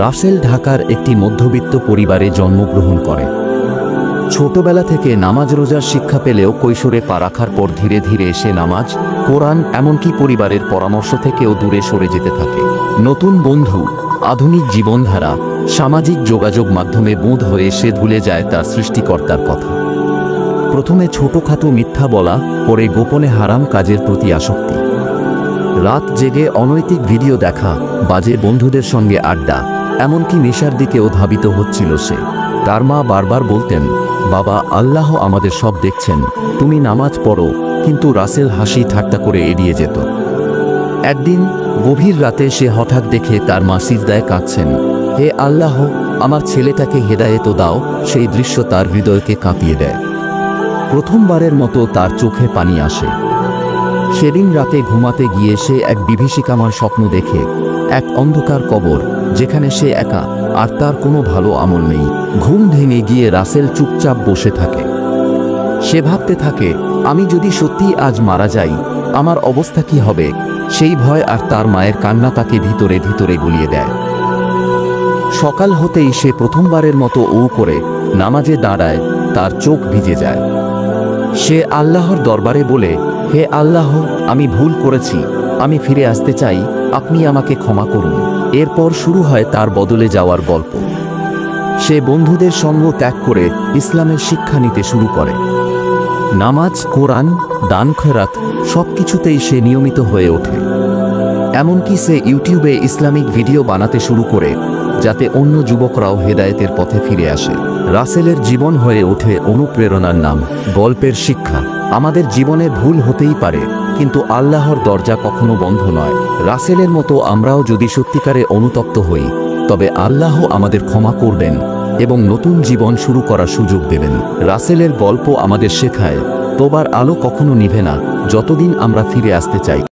রাসেল ঢাকার একটি মধ্যবিত্ত পরিবারে জন্মগ্রহণ করে। ছোটবেলা থেকে নামাজ রোজার শিক্ষা পেলেও কৈশোরে পা রাখার পর ধীরে ধীরে সে নামাজ, কোরআন এমনকি পরিবারের পরামর্শ থেকেও দূরে সরে যেতে থাকে। নতুন বন্ধু, আধুনিক জীবনধারা, সামাজিক যোগাযোগ মাধ্যমে বোধ হয়ে সে ভুলে যায় তার সৃষ্টিকর্তার কথা। প্রথমে ছোটখাটো মিথ্যা বলা, পরে গোপনে হারাম কাজের প্রতি আসক্তি। রাত জেগে অনৈতিক ভিডিও দেখা, বাজে বন্ধুদের সঙ্গে আড্ডা, এমনকি নেশার দিকেও ধাবিত হচ্ছিল সে। তার মা বারবার বলতেন, বাবা, আল্লাহ আমাদের সব দেখছেন, তুমি নামাজ পড়ো, কিন্তু রাসেল হাসি ঠাট্টা করে এড়িয়ে যেত। একদিন গভীর রাতে সে হঠাৎ দেখে তার মা সিজদায় কাঁদছেন। হে আল্লাহ, আমার ছেলেটাকে হেদায়েত দাও। সেই দৃশ্য তার হৃদয়কে কাঁপিয়ে দেয়। প্রথমবারের মতো তার চোখে পানি আসে। সেদিন রাতে ঘুমাতে গিয়ে সে এক বিভীষিকাময় স্বপ্ন দেখে, এক অন্ধকার কবর, যেখানে সে একা, আর তার কোনো ভালো আমল নেই। ঘুম ভেঙে গিয়ে রাসেল চুপচাপ বসে থাকে। সে ভাবতে থাকে, আমি যদি সত্যি আজ মারা যাই, আমার অবস্থা কি হবে? সেই ভয় আর তার মায়ের কান্না তাকে ভিতরে ভিতরে গলিয়ে দেয়। সকাল হতেই সে প্রথমবারের মতো করে নামাজে দাঁড়ায়, তার চোখ ভিজে যায়। সে আল্লাহর দরবারে বলে, হে আল্লাহ, আমি ভুল করেছি, আমি ফিরে আসতে চাই, আপনি আমাকে ক্ষমা করুন। এরপর শুরু হয় তার বদলে যাওয়ার গল্প। সে বন্ধুদের সঙ্গ ত্যাগ করে ইসলামের শিক্ষা নিতে শুরু করে। নামাজ, কোরআন, দান খয়রাত সবকিছুতেই সে নিয়মিত হয়ে ওঠে। এমনকি সে ইউটিউবে ইসলামিক ভিডিও বানাতে শুরু করে, যাতে অন্য যুবকরাও হেদায়েতের পথে ফিরে আসে। রাসেলের জীবন হয়ে ওঠে অনুপ্রেরণার নাম, গল্পের শিক্ষা। আমাদের জীবনে ভুল হতেই পারে, কিন্তু আল্লাহর দরজা কখনো বন্ধ নয়। রাসেলের মতো আমরাও যদি সত্যিকারে অনুতপ্ত হই, তবে আল্লাহ আমাদের ক্ষমা করবেন এবং নতুন জীবন শুরু করার সুযোগ দেবেন। রাসেলের গল্প আমাদের শেখায়, তোবার আলো কখনো নিভে না, যতদিন আমরা ফিরে আসতে চাই।